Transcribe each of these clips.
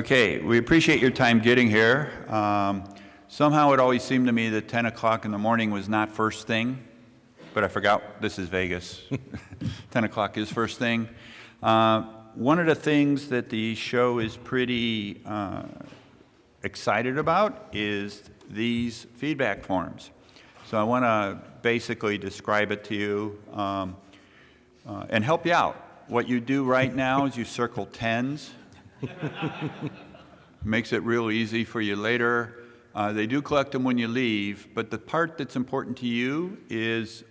Okay, we appreciate your time getting here. Somehow it always seemed to me that 10 o'clock in the morning was not first thing, but I forgot this is Vegas. 10 o'clock is first thing. One of the things that the show is pretty excited about is these feedback forms. So I want to basically describe it to you and help you out. What you do right now is you circle 10s. Makes it real easy for you later. They do collect them when you leave, but the part that's important to you is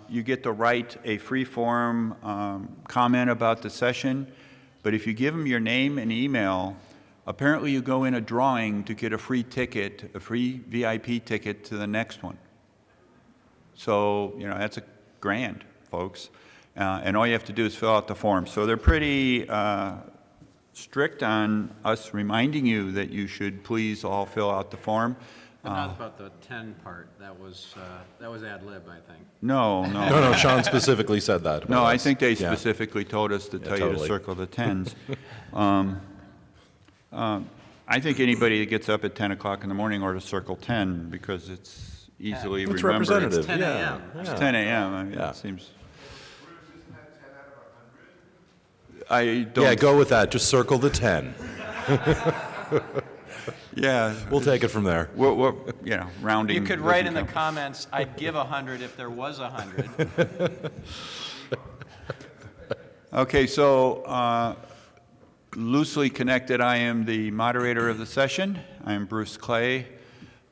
you get to write a free form comment about the session, but if you give them your name and email, apparently you go in a drawing to get a free ticket, a free VIP ticket to the next one. So, you know, that's $1,000, folks. And all you have to do is fill out the form. So they're pretty strict on us reminding you that you should please all fill out the form. But not about the 10 part. That was ad lib, I think. No. No, Sean specifically said that. No, I think they specifically told us to tell you to circle the 10s. I think anybody that gets up at 10 o'clock in the morning ought to circle 10 because it's easily It's remembered. representative. It's 10 a.m. It's 10 a.m. I mean, Yeah. it seems. I don't. Yeah, go with that. Just circle the 10. Yeah. We'll take it from there. We're rounding. You could write in doesn't the count. comments, I'd give 100 if there was 100. Okay, so loosely connected, I am the moderator of the session. I am Bruce Clay.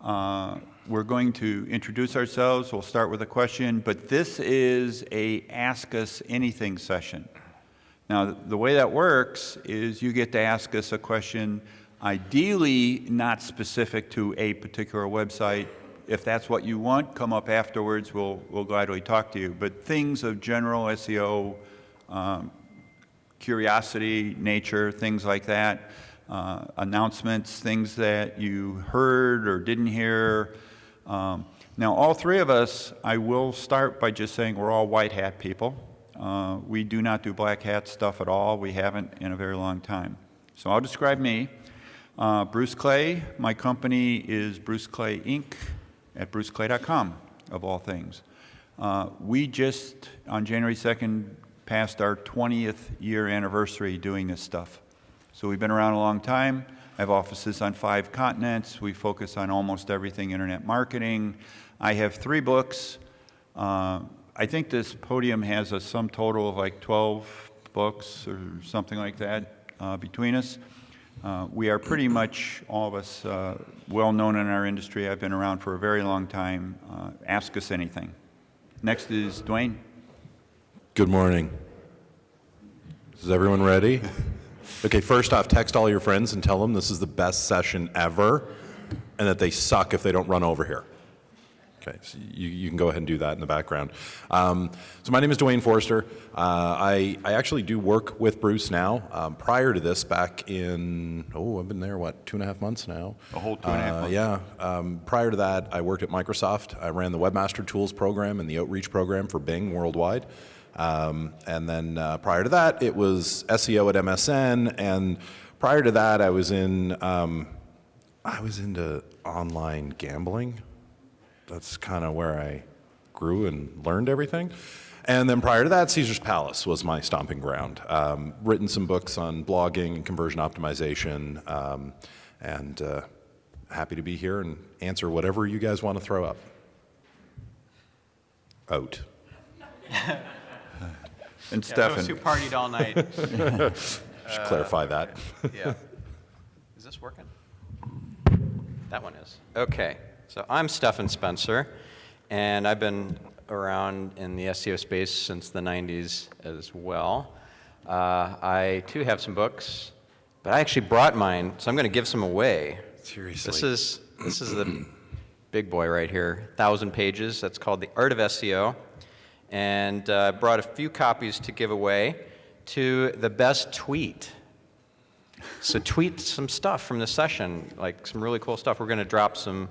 We're going to introduce ourselves. We'll start with a question, but this is a Ask Us Anything session. Now, the way that works is you get to ask us a question, ideally not specific to a particular website. If that's what you want, come up afterwards. We'll gladly talk to you. But things of general SEO, curiosity, nature, things like that, announcements, things that you heard or didn't hear. Now, all three of us, I will start by just saying we're all white hat people. We do not do black hat stuff at all. We haven't in a very long time. So I'll describe me. Bruce Clay, my company is Bruce Clay Inc. at bruceclay.com, of all things. We just, on January 2nd, passed our 20th year anniversary doing this stuff. So we've been around a long time. I have offices on 5 continents. We focus on almost everything internet marketing. I have 3 books. I think this podium has a sum total of like 12 books or something like that between us. We are pretty much, all of us, well known in our industry. I've been around for a very long time. Ask us anything. Next is Duane. Good morning. Is everyone ready? Okay, first off, text all your friends and tell them this is the best session ever and that they suck if they don't run over here. Okay, so you can go ahead and do that in the background. So my name is Duane Forrester. I actually do work with Bruce now. Prior to this, back in, I've been there, 2.5 months now? A whole 2.5 months. Yeah. Prior to that, I worked at Microsoft. I ran the Webmaster Tools program and the Outreach program for Bing worldwide. And then prior to that, it was SEO at MSN. And prior to that, I was into online gambling. That's kind of where I grew and learned everything. And then prior to that, Caesar's Palace was my stomping ground. Written some books on blogging and conversion optimization, and happy to be here and answer whatever you guys want to throw up. Out. And Stephan. Those who partied all night. Should clarify that. Yeah. Is this working? That one is. Okay. So I'm Stephan Spencer, and I've been around in the SEO space since the 90s as well. I, too, have some books, but I actually brought mine, so I'm going to give some away. Seriously. This is the big boy right here, 1,000 pages. That's called The Art of SEO, and I brought a few copies to give away to the best tweet. So tweet some stuff from the session, like some really cool stuff. We're going to drop some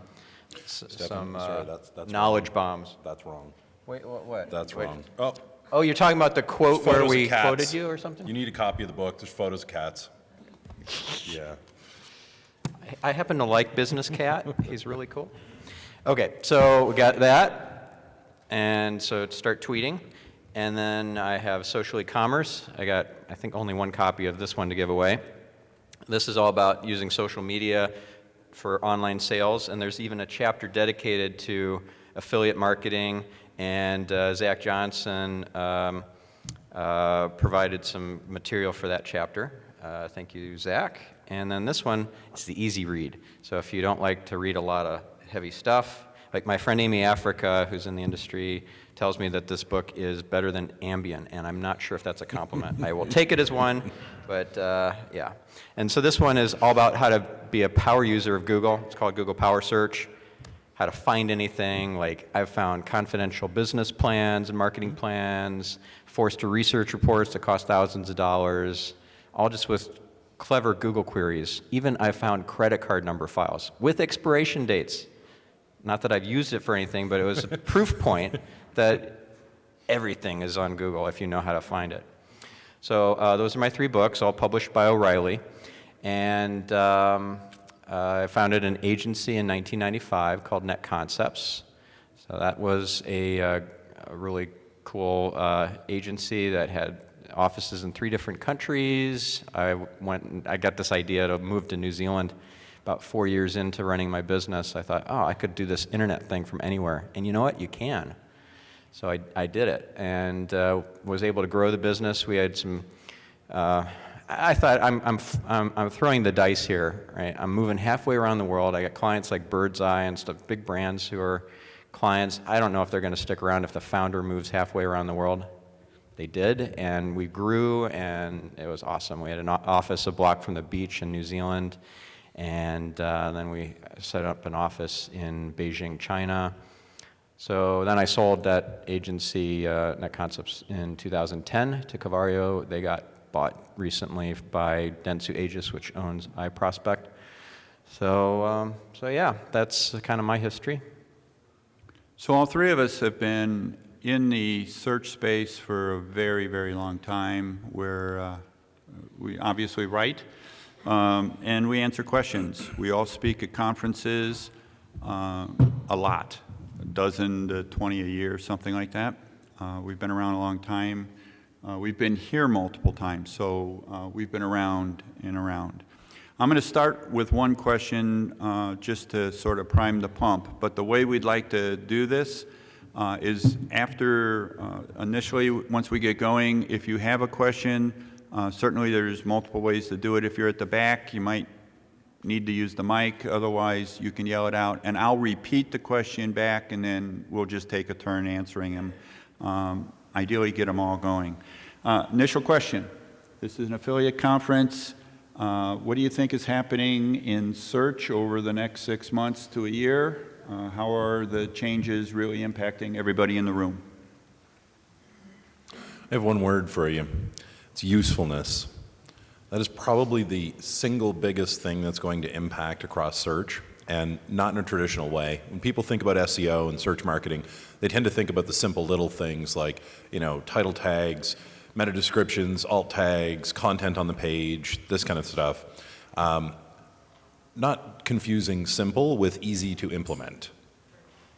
knowledge bombs. That's wrong. Wait, what? That's Wait. wrong. Oh, you're talking about the quote where Photos we of cats. quoted you or something? You need a copy of the book. There's photos of cats. Yeah. I happen to like Business Cat. He's really cool. Okay, so we got that. And so to start tweeting. And then I have social e-commerce. I got, I think, only one copy of this one to give away. This is all about using social media for online sales, and there's even a chapter dedicated to affiliate marketing, and Zach Johnson provided some material for that chapter. Thank you, Zach. And then this one is the easy read. So if you don't like to read a lot of heavy stuff, like my friend Amy Africa, who's in the industry, tells me that this book is better than Ambien, and I'm not sure if that's a compliment. I will take it as one, but yeah. And so this one is all about how to be a power user of Google. It's called Google Power Search. How to find anything, like I've found confidential business plans and marketing plans, Forrester research reports that cost thousands of dollars, all just with clever Google queries. Even I found credit card number files with expiration dates. Not that I've used it for anything, but it was a proof point that everything is on Google if you know how to find it. So those are my 3 books, all published by O'Reilly. And I founded an agency in 1995 called Net Concepts. So that was a really cool agency that had offices in 3 different countries. I got this idea to move to New Zealand. About 4 years into running my business, I thought, oh, I could do this internet thing from anywhere. And you know what? You can. So I did it and was able to grow the business. We had some. I thought I'm throwing the dice here, right? I'm moving halfway around the world. I got clients like Birdseye and stuff, big brands who are clients. I don't know if they're going to stick around if the founder moves halfway around the world. They did, and we grew, and it was awesome. We had an office a block from the beach in New Zealand. And then we set up an office in Beijing, China. So then I sold that agency, Net Concepts, in 2010 to Cavario. They got bought recently by Dentsu Aegis, which owns iProspect. So yeah, that's kind of my history. So all 3 of us have been in the search space for a very, very long time, where we obviously write. And we answer questions. We all speak at conferences a lot, a dozen to 20 a year, something like that. We've been around a long time. We've been here multiple times, so we've been around and around. I'm going to start with one question just to sort of prime the pump, but the way we'd like to do this is after, initially, once we get going, if you have a question, certainly there's multiple ways to do it. If you're at the back, you might need to use the mic. Otherwise, you can yell it out. And I'll repeat the question back, and then we'll just take a turn answering them. Ideally, get them all going. Initial question. This is an affiliate conference. What do you think is happening in search over the next 6 months to a year? How are the changes really impacting everybody in the room? I have one word for you. It's usefulness. That is probably the single biggest thing that's going to impact across search, and not in a traditional way. When people think about SEO and search marketing, they tend to think about the simple little things like, title tags, meta descriptions, alt tags, content on the page, this kind of stuff. Not confusing simple with easy to implement,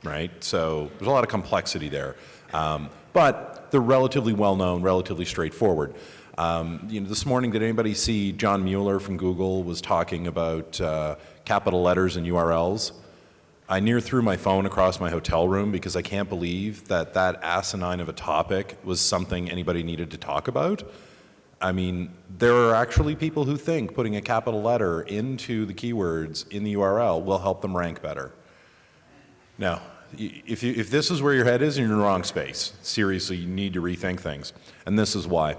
right? So there's a lot of complexity there. But they're relatively well-known, relatively straightforward. This morning, did anybody see John Mueller from Google was talking about capital letters and URLs? I near threw my phone across my hotel room because I can't believe that asinine of a topic was something anybody needed to talk about. I mean, there are actually people who think putting a capital letter into the keywords in the URL will help them rank better. Now, if this is where your head is, you're in the wrong space. Seriously, you need to rethink things. And this is why.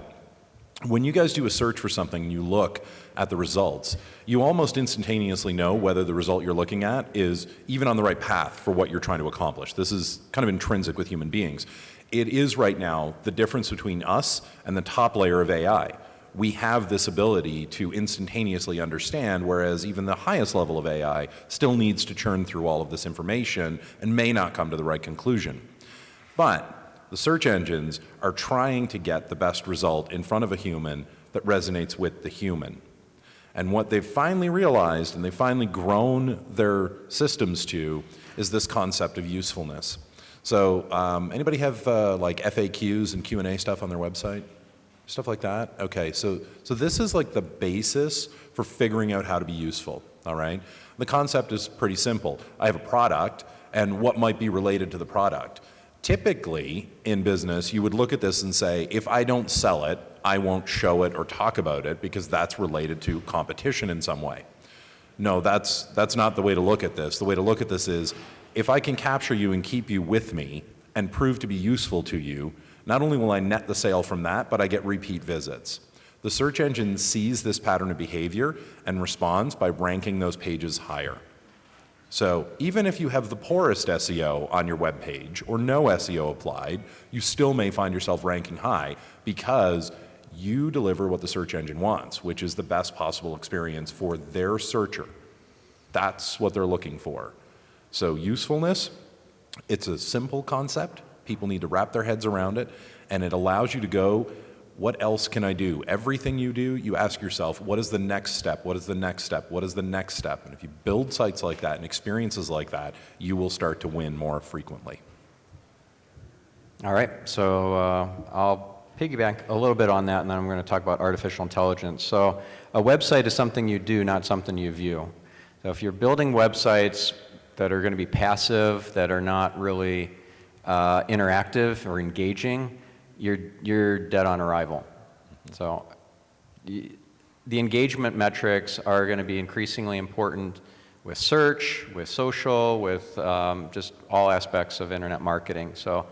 When you guys do a search for something and you look at the results, you almost instantaneously know whether the result you're looking at is even on the right path for what you're trying to accomplish. This is kind of intrinsic with human beings. It is right now the difference between us and the top layer of AI. We have this ability to instantaneously understand, whereas even the highest level of AI still needs to churn through all of this information and may not come to the right conclusion. But the search engines are trying to get the best result in front of a human that resonates with the human. And what they've finally realized, and they've finally grown their systems to, is this concept of usefulness. So anybody have like FAQs and Q&A stuff on their website? Stuff like that? Okay, so this is like the basis for figuring out how to be useful, all right? The concept is pretty simple. I have a product, and what might be related to the product? Typically, in business, you would look at this and say, if I don't sell it, I won't show it or talk about it because that's related to competition in some way. No, that's not the way to look at this. The way to look at this is, if I can capture you and keep you with me and prove to be useful to you, not only will I net the sale from that, but I get repeat visits. The search engine sees this pattern of behavior and responds by ranking those pages higher. So even if you have the poorest SEO on your web page or no SEO applied, you still may find yourself ranking high because you deliver what the search engine wants, which is the best possible experience for their searcher. That's what they're looking for. So usefulness, it's a simple concept. People need to wrap their heads around it, and it allows you to go, what else can I do? Everything you do, you ask yourself, what is the next step? What is the next step? What is the next step? And if you build sites like that and experiences like that, you will start to win more frequently. All right, so I'll piggyback a little bit on that, and then I'm going to talk about artificial intelligence. So a website is something you do, not something you view. So if you're building websites that are going to be passive, that are not really interactive or engaging, you're dead on arrival. So the engagement metrics are going to be increasingly important with search, with social, with just all aspects of internet marketing. So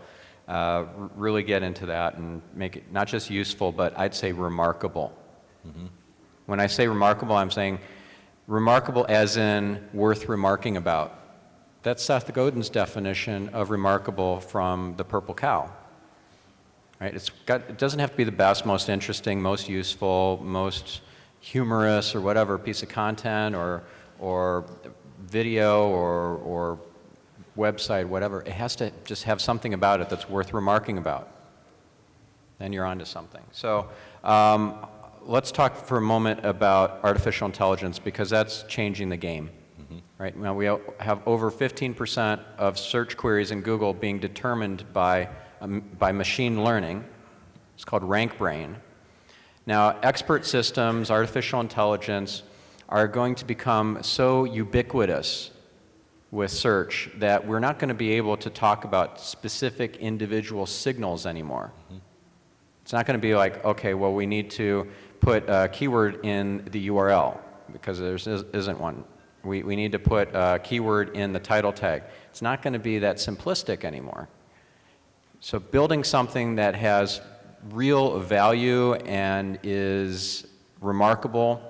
really get into that and make it not just useful, but I'd say remarkable. Mm-hmm. When I say remarkable, I'm saying remarkable as in worth remarking about. That's Seth Godin's definition of remarkable from The Purple Cow. Right? It doesn't have to be the best, most interesting, most useful, most humorous or whatever piece of content or video or website, whatever. It has to just have something about it that's worth remarking about. Then you're onto something. So let's talk for a moment about artificial intelligence because that's changing the game. Mm-hmm. Right? Now we have over 15% of search queries in Google being determined by machine learning. It's called rank brain. Now, expert systems, artificial intelligence, are going to become so ubiquitous with search that we're not going to be able to talk about specific individual signals anymore. Mm-hmm. It's not going to be like, okay, well, we need to put a keyword in the URL because there isn't one. We need to put a keyword in the title tag. It's not going to be that simplistic anymore. So building something that has real value and is remarkable,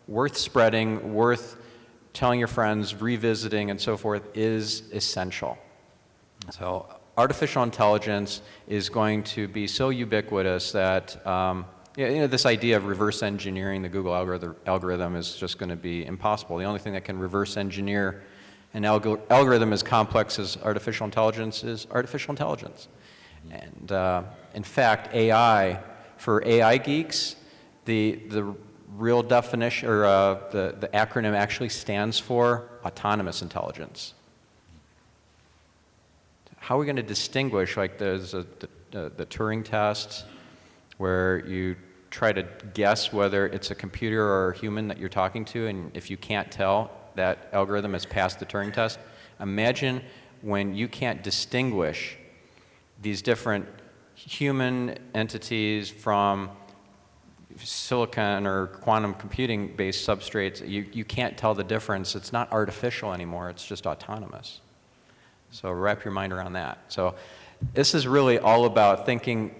worth spreading, worth telling your friends, revisiting, and so forth is essential. So artificial intelligence is going to be so ubiquitous that this idea of reverse engineering the Google algorithm is just going to be impossible. The only thing that can reverse engineer an algorithm as complex as artificial intelligence is artificial intelligence. And in fact, AI, for AI geeks, the real definition, or the acronym actually stands for autonomous intelligence. How are we going to distinguish, like there's the Turing test, where you try to guess whether it's a computer or a human that you're talking to, and if you can't tell, that algorithm has passed the Turing test. Imagine when you can't distinguish these different human entities from silicon or quantum computing based substrates. You can't tell the difference. It's not artificial anymore, it's just autonomous. So wrap your mind around that. So this is really all about thinking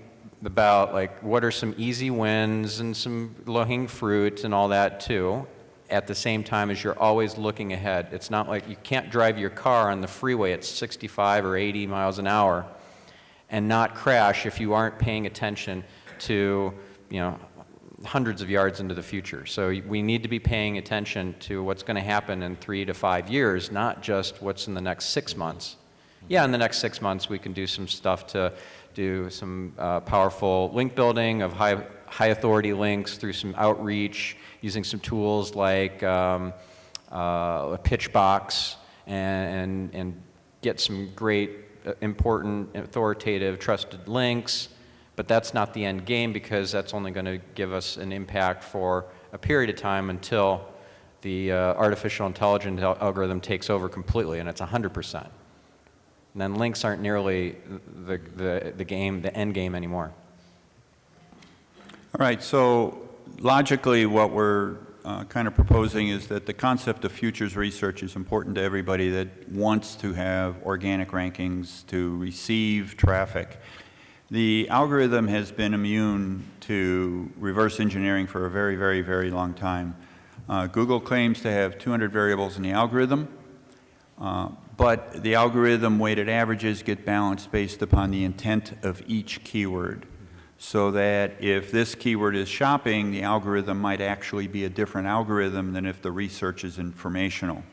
about like what are some easy wins and some low-hanging fruit and all that too, at the same time as you're always looking ahead. It's not like you can't drive your car on the freeway at 65 or 80 miles an hour and not crash if you aren't paying attention to, hundreds of yards into the future. So we need to be paying attention to what's going to happen in 3 to 5 years, not just what's in the next 6 months. Yeah, in the next 6 months we can do some stuff to do some powerful link building of high high authority links through some outreach, using some tools like a pitch box, and get some great, important, authoritative, trusted links. But that's not the end game, because that's only going to give us an impact for a period of time until the artificial intelligence algorithm takes over completely, and it's 100%. And then links aren't nearly the end game anymore. All right, so logically what we're kind of proposing is that the concept of futures research is important to everybody that wants to have organic rankings to receive traffic. The algorithm has been immune to reverse engineering for a very, very, very long time. Google claims to have 200 variables in the algorithm, but the algorithm weighted averages get balanced based upon the intent of each keyword. So that if this keyword is shopping, the algorithm might actually be a different algorithm than if the research is informational.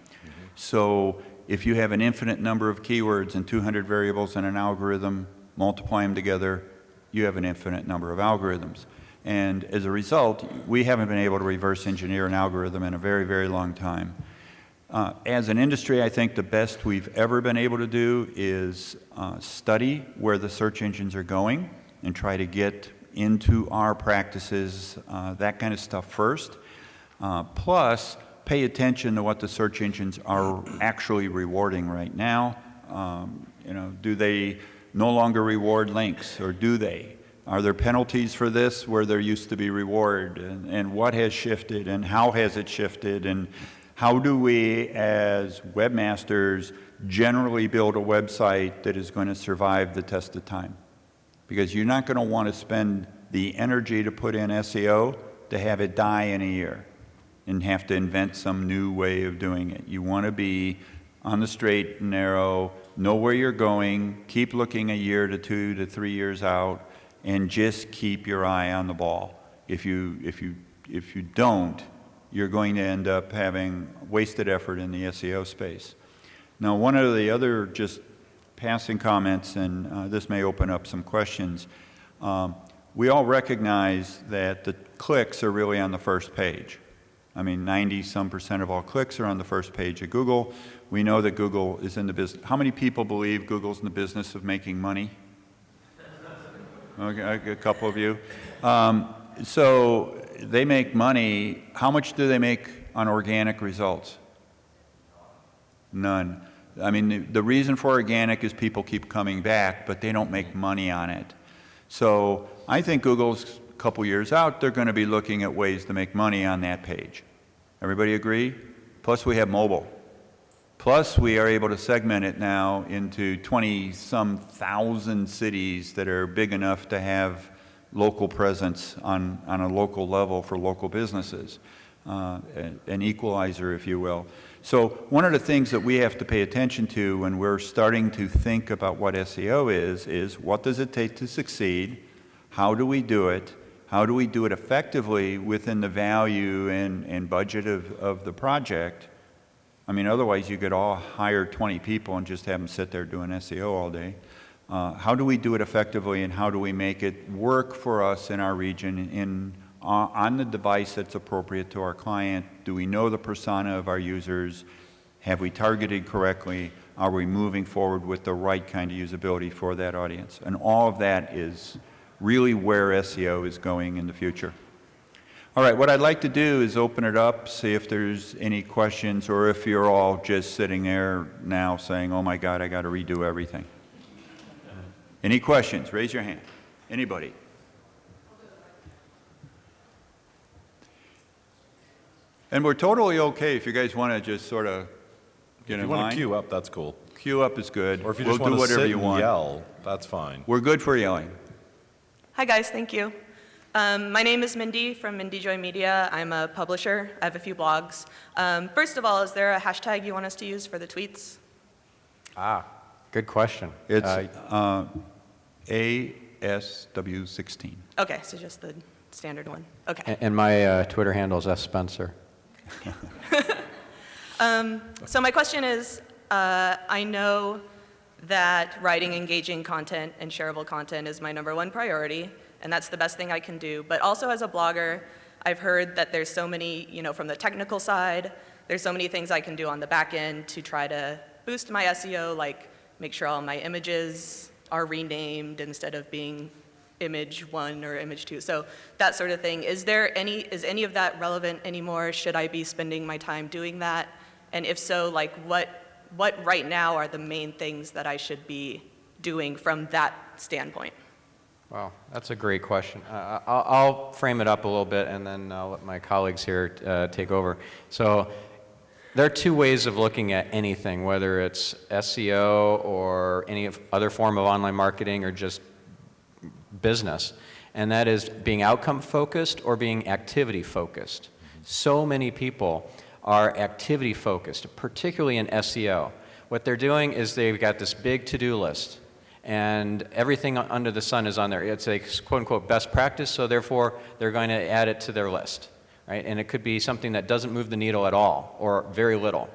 So if you have an infinite number of keywords and 200 variables in an algorithm, multiply them together, you have an infinite number of algorithms. And as a result, we haven't been able to reverse engineer an algorithm in a very, very long time. As an industry, I think the best we've ever been able to do is study where the search engines are going and try to get into our practices, that kind of stuff first. Plus, pay attention to what the search engines are actually rewarding right now. Do they no longer reward links, or do they? Are there penalties for this where there used to be reward? And what has shifted, and how has it shifted? And how do we, as webmasters, generally build a website that is going to survive the test of time? Because you're not going to want to spend the energy to put in SEO to have it die in a year and have to invent some new way of doing it. You want to be on the straight and narrow, know where you're going, keep looking a year to 2 to 3 years out, and just keep your eye on the ball. If you don't, you're going to end up having wasted effort in the SEO space. Now, one of the other just passing comments, and this may open up some questions. We all recognize that the clicks are really on the first page. I mean, 90-some% of all clicks are on the first page of Google. We know that Google is in the business. How many people believe Google's in the business of making money? Okay, a couple of you. So they make money. How much do they make on organic results? None. I mean, the reason for organic is people keep coming back, but they don't make money on it. So I think Google's a couple years out, they're going to be looking at ways to make money on that page. Everybody agree? Plus we have mobile. Plus we are able to segment it now into 20-some thousand cities that are big enough to have local presence on a local level for local businesses. An equalizer, if you will. So one of the things that we have to pay attention to when we're starting to think about what SEO is what does it take to succeed? How do we do it? How do we do it effectively within the value and budget of the project? I mean, otherwise you could all hire 20 people and just have them sit there doing SEO all day. How do we do it effectively, and how do we make it work for us in our region on the device that's appropriate to our client? Do we know the persona of our users? Have we targeted correctly? Are we moving forward with the right kind of usability for that audience? And all of that is really where SEO is going in the future. All right, what I'd like to do is open it up, see if there's any questions, or if you're all just sitting there now saying, oh my God, I got to redo everything. Any questions? Raise your hand. Anybody? And we're totally okay if you guys want to just sort of get in line. If you want to queue up, that's cool. Queue up is good. Or if you we'll just want do to whatever sit you and want. yell, that's fine. We're good for yelling. Hi guys, thank you. My name is Mindy from Mindy Joy Media. I'm a publisher. I have a few blogs. First of all, is there a hashtag you want us to use for the tweets? Good question. It's ASW16. Okay, so just the standard one. Okay. And my Twitter handle is sspencer. So my question is, I know that writing engaging content and shareable content is my #1 priority. and that's the best thing I can do. But also as a blogger, I've heard that there's so many, from the technical side, there's so many things I can do on the back end to try to boost my SEO, like make sure all my images are renamed instead of being image 1 or image 2. So that sort of thing. Is any of that relevant anymore? Should I be spending my time doing that? And if so, like what right now are the main things that I should be doing from that standpoint? Wow, that's a great question. I'll frame it up a little bit, and then I'll let my colleagues here take over. So there are two ways of looking at anything, whether it's SEO or any other form of online marketing or just business, and that is being outcome focused or being activity focused. So many people are activity focused, particularly in SEO. What they're doing is they've got this big to-do list, and everything under the sun is on there. It's a quote-unquote best practice, so therefore they're going to add it to their list, right? And it could be something that doesn't move the needle at all or very little.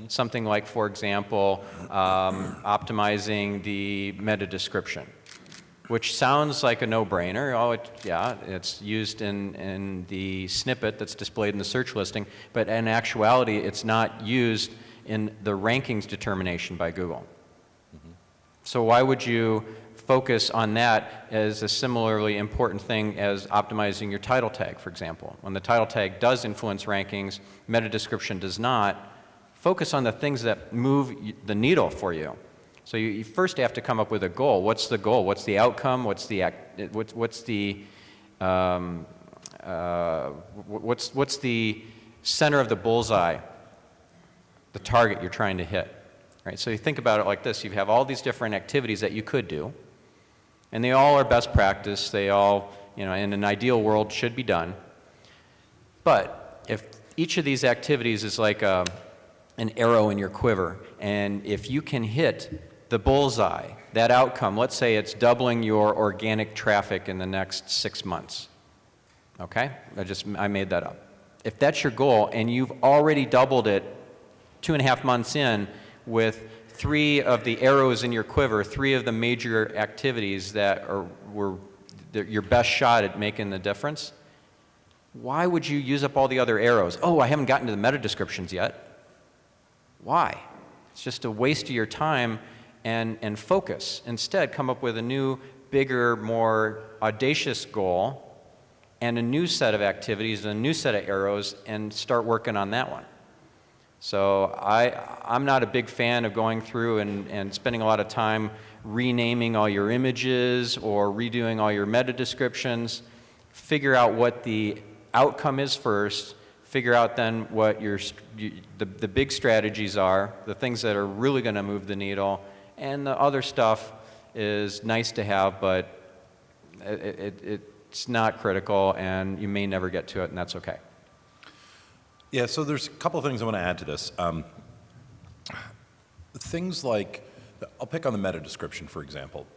Something like, for example, optimizing the meta description, which sounds like a no-brainer. Oh, it's used in the snippet that's displayed in the search listing, but in actuality, it's not used in the rankings determination by Google. So why would you focus on that as a similarly important thing as optimizing your title tag, for example? When the title tag does influence rankings, meta description does not. Focus on the things that move the needle for you. So you first have to come up with a goal. What's the goal? What's the outcome? What's the center of the bullseye? The target you're trying to hit. Right? So you think about it like this. You have all these different activities that you could do, and they all are best practice. They all, in an ideal world, should be done. But if each of these activities is like an arrow in your quiver, and if you can hit the bullseye, that outcome, let's say it's doubling your organic traffic in the next 6 months. Okay? I made that up. If that's your goal, and you've already doubled it 2.5 months in, with 3 of the arrows in your quiver, 3 of the major activities that were your best shot at making the difference, why would you use up all the other arrows? Oh, I haven't gotten to the meta descriptions yet. Why? It's just a waste of your time and focus. Instead, come up with a new, bigger, more audacious goal and a new set of activities, and a new set of arrows, and start working on that one. So I'm not a big fan of going through and spending a lot of time renaming all your images or redoing all your meta descriptions. Figure out what the outcome is first. Figure out then what the big strategies are, the things that are really going to move the needle, and the other stuff is nice to have, but it's not critical, and you may never get to it, and that's okay. Yeah, so there's a couple of things I want to add to this. Things like, I'll pick on the meta description, for example.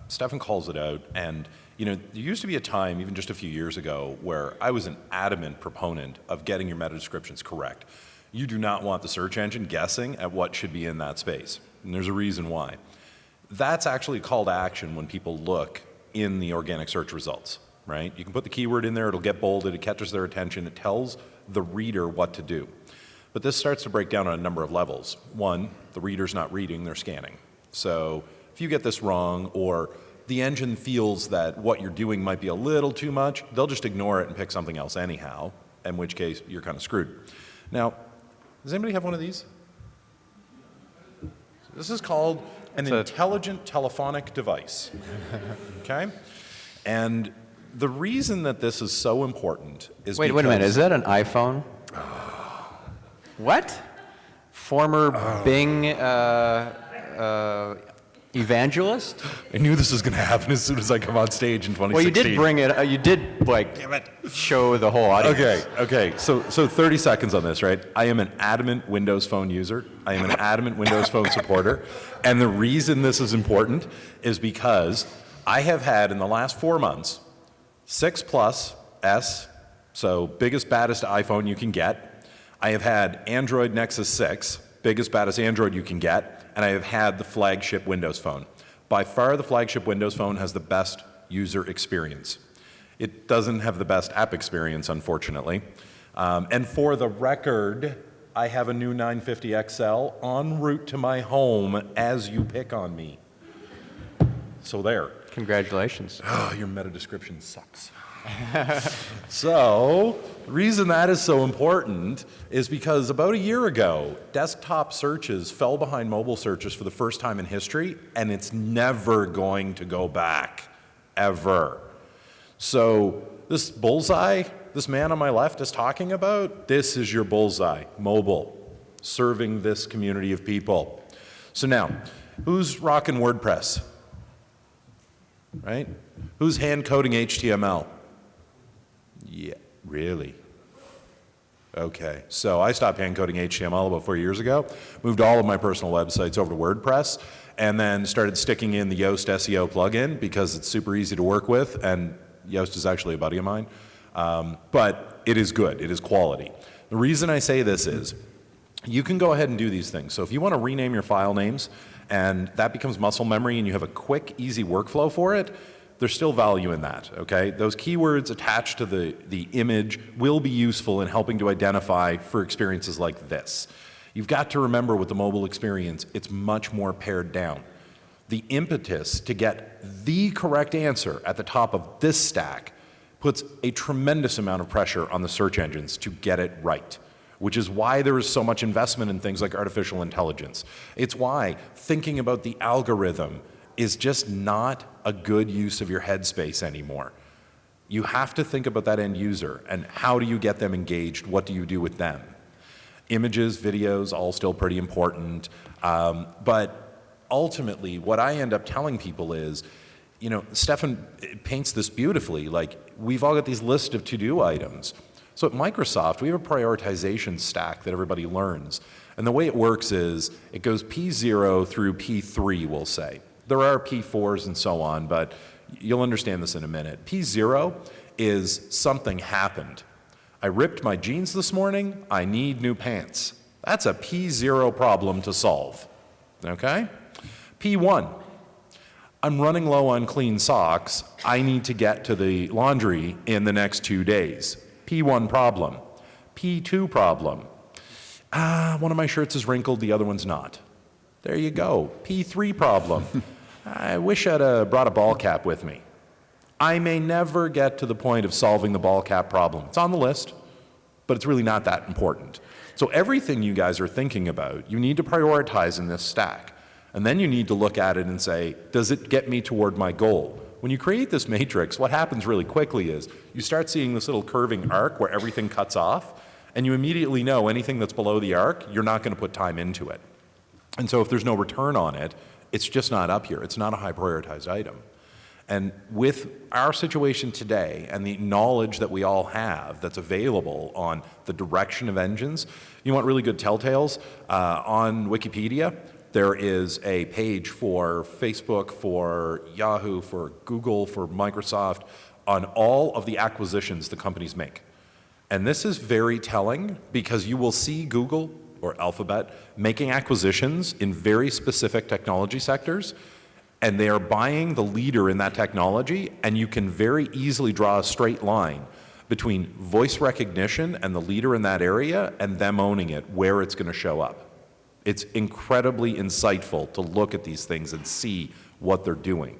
Stephan calls it out, and there used to be a time, even just a few years ago, where I was an adamant proponent of getting your meta descriptions correct. You do not want the search engine guessing at what should be in that space, and there's a reason why. That's actually a call to action when people look in the organic search results, right? You can put the keyword in there, it'll get bolded, it catches their attention, it tells the reader what to do. But this starts to break down on a number of levels. One, the reader's not reading, they're scanning. So if you get this wrong, or the engine feels that what you're doing might be a little too much, they'll just ignore it and pick something else anyhow, in which case you're kind of screwed. Now, does anybody have one of these? This is called an intelligent telephonic device, okay? And the reason that this is so important is Wait a minute, is that an iPhone? What? Former Bing evangelist? I knew this was going to happen as soon as I come on stage in 2016. Well, you did bring it, you did, damn it, show the whole audience. Okay, so 30 seconds on this, right? I am an adamant Windows Phone user. I am an adamant Windows Phone supporter. And the reason this is important is because I have had, in the last 4 months, 6 Plus S, so biggest, baddest iPhone you can get. I have had Android Nexus 6, biggest, baddest Android you can get. And I have had the flagship Windows Phone. By far, the flagship Windows Phone has the best user experience. It doesn't have the best app experience, unfortunately. And for the record, I have a new 950 XL en route to my home as you pick on me. So there. Congratulations. Oh, your meta description sucks. So, the reason that is so important is because about a year ago, desktop searches fell behind mobile searches for the first time in history, and it's never going to go back, ever. So, this bullseye, this man on my left is talking about, this is your bullseye, mobile, serving this community of people. So now, who's rocking WordPress? Right? Who's hand coding HTML? Yeah, really? Okay, so I stopped hand coding HTML about 4 years ago, moved all of my personal websites over to WordPress, and then started sticking in the Yoast SEO plugin because it's super easy to work with, and Yoast is actually a buddy of mine. But it is good, it is quality. The reason I say this is, you can go ahead and do these things. So if you want to rename your file names, and that becomes muscle memory and you have a quick, easy workflow for it, there's still value in that, okay? Those keywords attached to the image will be useful in helping to identify for experiences like this. You've got to remember with the mobile experience, it's much more pared down. The impetus to get the correct answer at the top of this stack puts a tremendous amount of pressure on the search engines to get it right, which is why there is so much investment in things like artificial intelligence. It's why thinking about the algorithm is just not a good use of your headspace anymore. You have to think about that end user and how do you get them engaged? What do you do with them? Images, videos, all still pretty important. But ultimately, what I end up telling people is, you know, Stephan paints this beautifully. Like, we've all got these lists of to-do items. So at Microsoft, we have a prioritization stack that everybody learns. And the way it works is it goes P0 through P3, we'll say. There are P4s and so on, but you'll understand this in a minute. P0 is something happened. I ripped my jeans this morning, I need new pants. That's a P0 problem to solve, okay? P1, I'm running low on clean socks, I need to get to the laundry in the next 2 days. P1 problem. P2 problem. One of my shirts is wrinkled, the other one's not. There you go. P3 problem. I wish I'd brought a ball cap with me. I may never get to the point of solving the ball cap problem. It's on the list, but it's really not that important. So everything you guys are thinking about, you need to prioritize in this stack. And then you need to look at it and say, does it get me toward my goal? When you create this matrix, what happens really quickly is you start seeing this little curving arc where everything cuts off, and you immediately know anything that's below the arc, you're not going to put time into it. And so if there's no return on it, it's just not up here. It's not a high prioritized item. And with our situation today and the knowledge that we all have that's available on the direction of engines, you want really good telltales? On Wikipedia, there is a page for Facebook, for Yahoo, for Google, for Microsoft, on all of the acquisitions the companies make. And this is very telling because you will see Google or Alphabet making acquisitions in very specific technology sectors, and they are buying the leader in that technology, and you can very easily draw a straight line between voice recognition and the leader in that area and them owning it, where it's going to show up. It's incredibly insightful to look at these things and see what they're doing.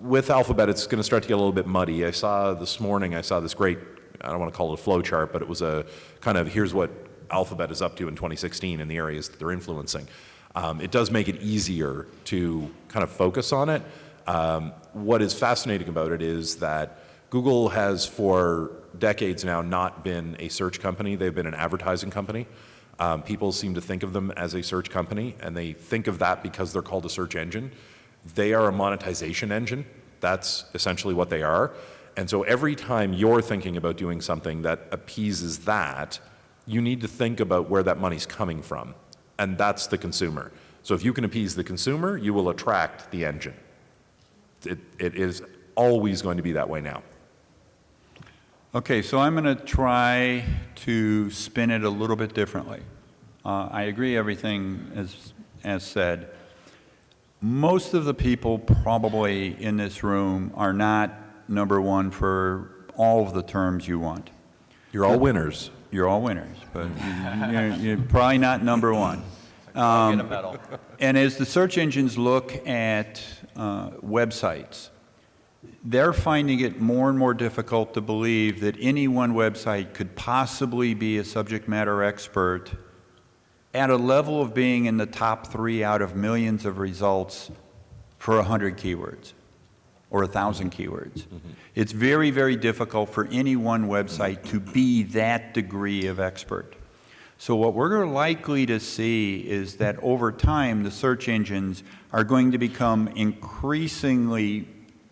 With Alphabet, it's going to start to get a little bit muddy. This morning, I saw this great, I don't want to call it a flow chart, but it was a kind of, here's what Alphabet is up to in 2016 in the areas that they're influencing. It does make it easier to kind of focus on it. What is fascinating about it is that Google has for decades now not been a search company, they've been an advertising company. People seem to think of them as a search company, and they think of that because they're called a search engine. They are a monetization engine. That's essentially what they are. And so every time you're thinking about doing something that appeases that, you need to think about where that money's coming from. And that's the consumer. So if you can appease the consumer, you will attract the engine. It is always going to be that way now. Okay, so I'm going to try to spin it a little bit differently. I agree everything as said. Most of the people probably in this room are not number one for all of the terms you want. You're all winners. You're all winners, but you're probably not number one. I'll get a medal. And as the search engines look at websites, they're finding it more and more difficult to believe that any one website could possibly be a subject matter expert at a level of being in the top 3 out of millions of results for 100 keywords or 1,000 keywords. It's very, very difficult for any one website to be that degree of expert. So what we're likely to see is that over time, the search engines are going to become increasingly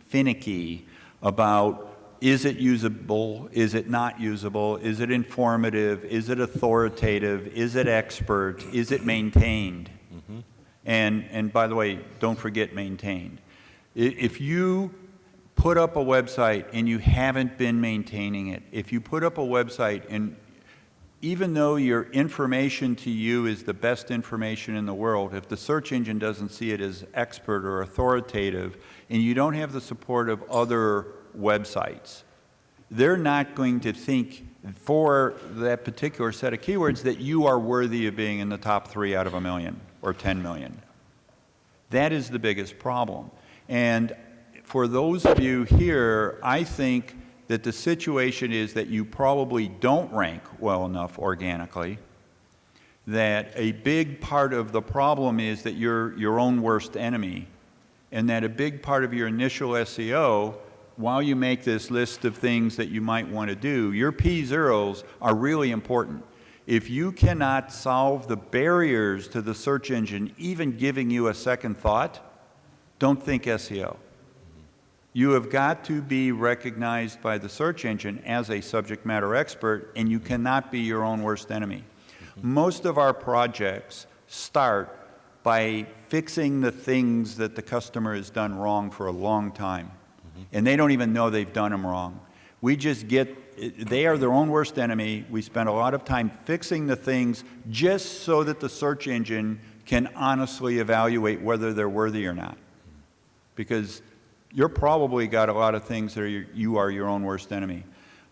finicky about, is it usable, is it not usable, is it informative, is it authoritative, is it expert, is it maintained? And by the way, don't forget maintained. If you put up a website and you haven't been maintaining it, if you put up a website and even though your information to you is the best information in the world, if the search engine doesn't see it as expert or authoritative, and you don't have the support of other websites, they're not going to think for that particular set of keywords that you are worthy of being in the top 3 out of 1 million or 10 million. That is the biggest problem. And for those of you here, I think that the situation is that you probably don't rank well enough organically, that a big part of the problem is that you're your own worst enemy, and that a big part of your initial SEO, while you make this list of things that you might want to do, your P0s are really important. If you cannot solve the barriers to the search engine even giving you a second thought, don't think SEO. You have got to be recognized by the search engine as a subject matter expert, and you cannot be your own worst enemy. Most of our projects start by fixing the things that the customer has done wrong for a long time, and they don't even know they've done them wrong. We just they are their own worst enemy. We spend a lot of time fixing the things just so that the search engine can honestly evaluate whether they're worthy or not. Because you're probably got a lot of things that you are your own worst enemy.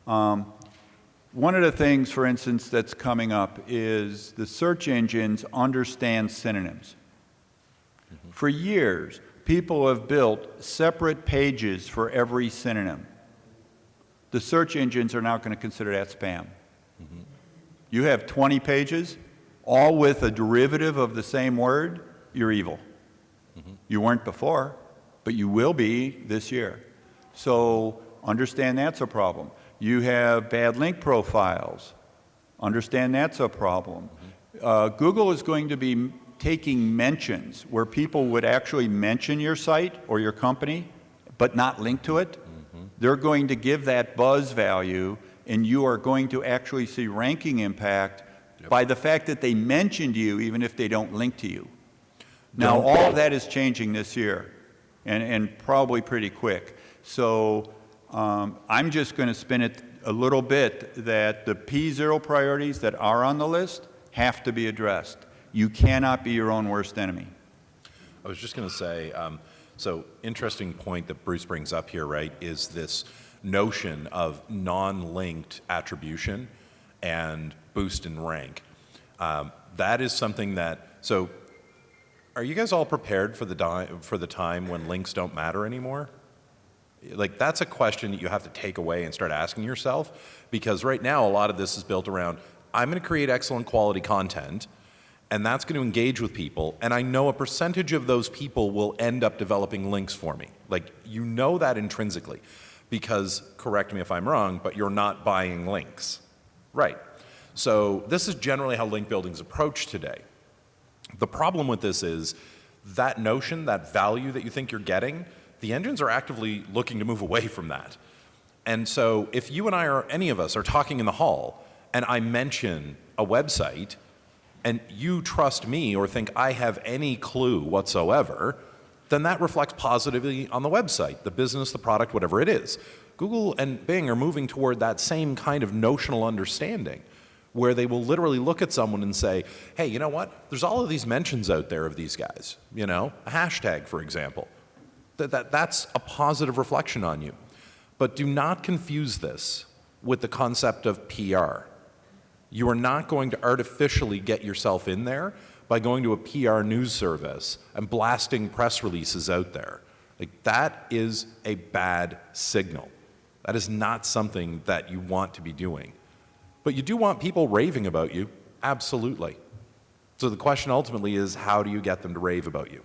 One of the things, for instance, that's coming up is the search engines understand synonyms. For years, people have built separate pages for every synonym. The search engines are now going to consider that spam. You have 20 pages, all with a derivative of the same word, you're evil. You weren't before, but you will be this year. So understand that's a problem. You have bad link profiles. Understand that's a problem. Google is going to be taking mentions where people would actually mention your site or your company, but not link to it. They're going to give that buzz value, and you are going to actually see ranking impact by the fact that they mentioned you, even if they don't link to you. Now, all of that is changing this year, and probably pretty quick. So I'm just going to spin it a little bit that the P0 priorities that are on the list have to be addressed. You cannot be your own worst enemy. I was just going to say, so interesting point that Bruce brings up here, right, is this notion of non-linked attribution and boost in rank. That is something that, so are you guys all prepared for the time when links don't matter anymore? Like, that's a question that you have to take away and start asking yourself, because right now a lot of this is built around, I'm going to create excellent quality content, and that's going to engage with people, and I know a percentage of those people will end up developing links for me. Like, you know that intrinsically, because, correct me if I'm wrong, but you're not buying links. Right. So this is generally how link building is approached today. The problem with this is that notion, that value that you think you're getting, the engines are actively looking to move away from that. And so if you and I or any of us are talking in the hall and I mention a website and you trust me or think I have any clue whatsoever, then that reflects positively on the website, the business, the product, whatever it is. Google and Bing are moving toward that same kind of notional understanding, where they will literally look at someone and say, hey, you know what? There's all of these mentions out there of these guys, you know, a hashtag, for example. That's a positive reflection on you. But do not confuse this with the concept of PR. You are not going to artificially get yourself in there by going to a PR news service and blasting press releases out there. Like, that is a bad signal. That is not something that you want to be doing. But you do want people raving about you, absolutely. So the question ultimately is, how do you get them to rave about you?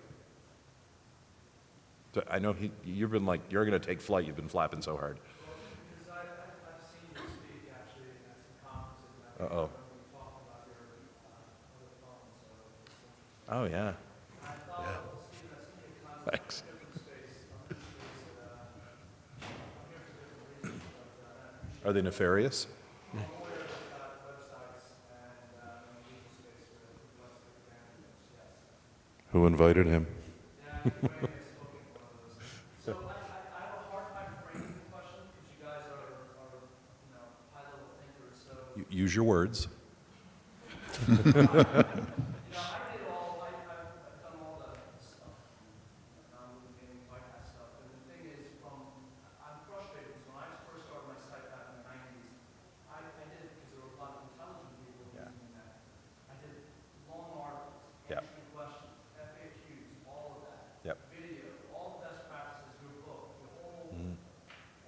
So I know you've been like, you're going to take flight, you've been flapping so hard. Because I've seen you speak actually at some conferences, and I think Uh-oh. when we talked about your other phone, so Oh, yeah. I thought, well, Stephen, I've seen you constantly Thanks. in different space, I'm in a space that, I'm here for different reasons, but I appreciate Are they nefarious? I'm aware of websites and in the legal space where what's the advantage, yes. Who invited him? Yeah, Duane is looking for one of those. So I have a hard time framing the question because you guys are high-level thinkers, so Use your words. I did all, I've done all the stuff, with the gaming podcast stuff, and the thing is, I'm frustrated, because when I first started my site back in the 90s, I did, because there were a lot of intelligent people using that, I did long articles, Yep. answering questions, FAQs, all of that, Yep. video, all the best practices, your book, your whole,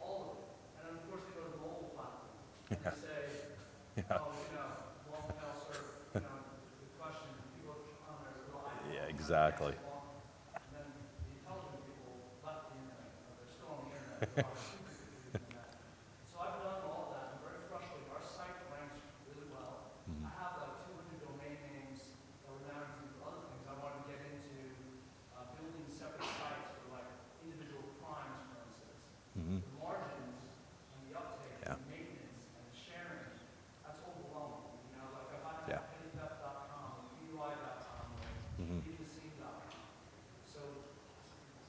all of it, and then of course they go to the mobile platform, and they say, oh, long tail surf, the question, people on there, well, I don't know. Yeah, exactly. And then the intelligent people left the internet, they're still on the internet, they're on super confused internet. So I've done all of that, I'm very frustrated, our site ranks really well. I have like 200 domain names that we're now using for other things. I want to get into building separate sites for like individual crimes, for instance. The margins and the uptake and the maintenance and the sharing, that's overwhelming. Like if I Yeah. have pettytheft.com or PUI.com or eventhescene.com. So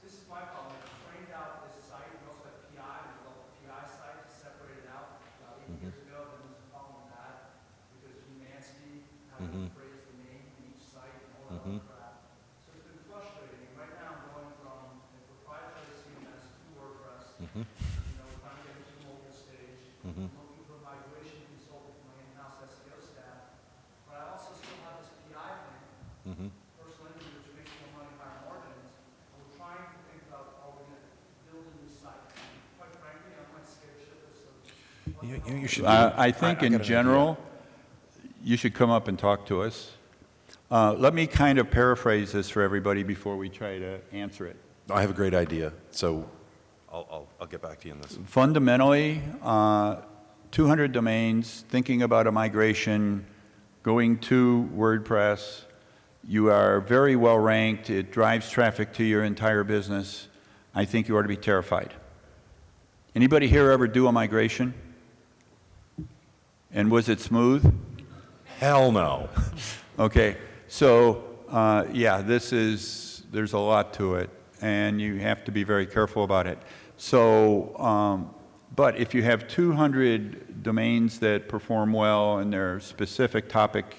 this is my problem. I trained out this site. We also have PI. We developed a PI site to separate it out about 8 years ago. Then there's a problem with that because Humanity had to phrase the name in each site and all that other crap. So it's been frustrating. And right now I'm going from a proprietary CMS to WordPress. We're trying to get into the mobile stage. I'm looking for a migration consultant for my in-house SEO staff. But I also still have this PI thing, personal injury, which makes more money, higher margins. And we're trying to think about how we're going to build a new site. Quite frankly, I'm like scared shitless of You should. I think I got in an general, you should come up and talk to us. Let me kind of paraphrase this for everybody before we try to answer it. I have a great idea, so I'll get back to you on this. Fundamentally, 200 domains, thinking about a migration, going to WordPress, you are very well ranked, it drives traffic to your entire business. I think you ought to be terrified. Anybody here ever do a migration? And was it smooth? Hell no. Okay, so yeah, there's a lot to it, and you have to be very careful about it. So, but if you have 200 domains that perform well and they're specific topic,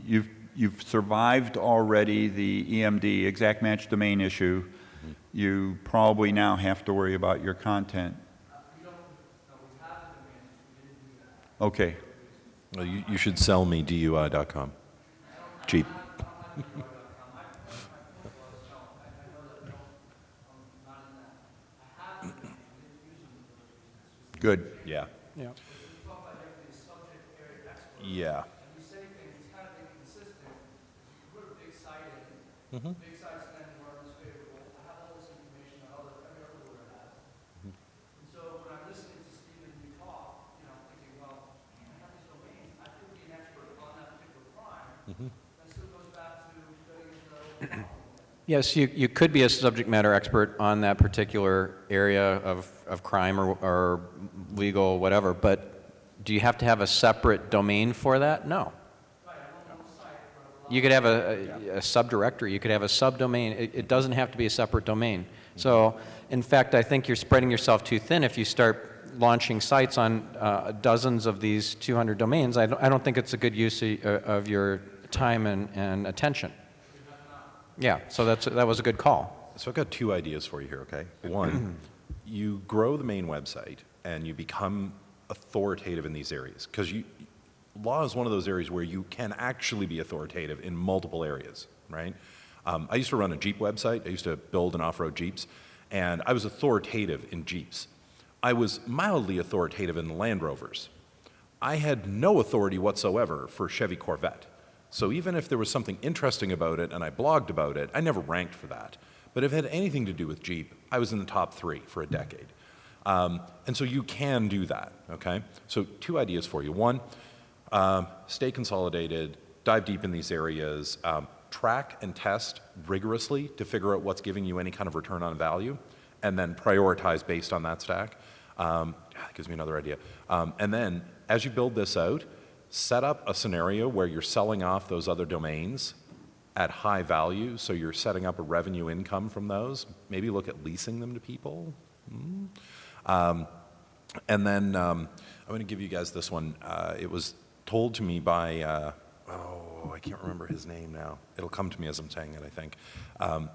you've survived already the EMD, exact match domain issue. You probably now have to worry about your content. Okay. Well, you should sell me DUI.com. Cheap. Good. Yeah. Yeah. Yeah. And you say things, it's kind of inconsistent. You put a big site in, big site's then margins favorable. I have all this information that every other lawyer has. And so when I'm listening to Stephen and you talk, I'm thinking, well, man, I have these domains. I could be an expert on that particular crime. That still goes back to getting into the problem. Yes, you could be a subject matter expert on that particular area of crime or legal, whatever, but do you have to have a separate domain for that? No. You could have a subdirectory, you could have a subdomain. It doesn't have to be a separate domain. So, in fact, I think you're spreading yourself too thin if you start launching sites on dozens of these 200 domains. I don't think it's a good use of your time and attention. Yeah, so that was a good call. So I've got two ideas for you here, okay? One, you grow the main website and you become authoritative in these areas, because law is one of those areas where you can actually be authoritative in multiple areas, right? I used to run a Jeep website. I used to build and off-road Jeeps, and I was authoritative in Jeeps. I was mildly authoritative in Land Rovers. I had no authority whatsoever for Chevy Corvette. So even if there was something interesting about it and I blogged about it, I never ranked for that. But if it had anything to do with Jeep, I was in the top 3 for a decade. And so you can do that, okay? So 2 ideas for you. One, stay consolidated, dive deep in these areas, track and test rigorously to figure out what's giving you any kind of return on value, and then prioritize based on that stack. That gives me another idea. And then, as you build this out, set up a scenario where you're selling off those other domains at high value, so you're setting up a revenue income from those. Maybe look at leasing them to people. And then I'm going to give you guys this one. It was told to me by, I can't remember his name now. It'll come to me as I'm saying it, I think.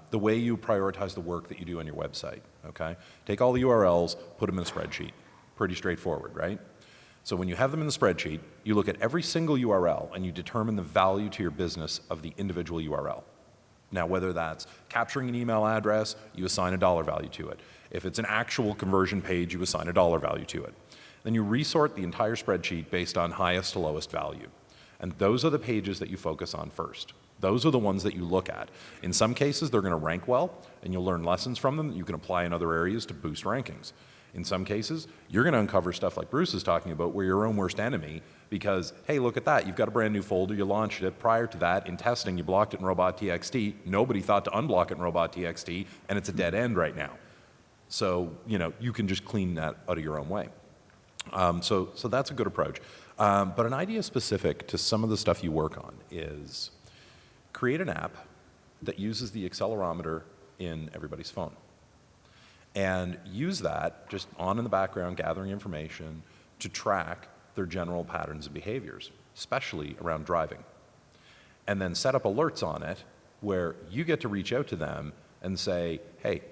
The way you prioritize the work that you do on your website, okay? Take all the URLs, put them in a spreadsheet. Pretty straightforward, right? So when you have them in the spreadsheet, you look at every single URL and you determine the value to your business of the individual URL. Now, whether that's capturing an email address, you assign a dollar value to it. If it's an actual conversion page, you assign a dollar value to it. Then you resort the entire spreadsheet based on highest to lowest value. And those are the pages that you focus on first. Those are the ones that you look at. In some cases, they're going to rank well, and you'll learn lessons from them that you can apply in other areas to boost rankings. In some cases, you're going to uncover stuff like Bruce is talking about, where you're your own worst enemy, because, hey, look at that. You've got a brand new folder. You launched it. Prior to that, in testing, you blocked it in robot.txt. Nobody thought to unblock it in robot.txt, and it's a dead end right now. So, you can just clean that out of your own way. So that's a good approach. But an idea specific to some of the stuff you work on is create an app that uses the accelerometer in everybody's phone. And use that just on in the background, gathering information to track their general patterns and behaviors, especially around driving. And then set up alerts on it where you get to reach out to them and say, hey,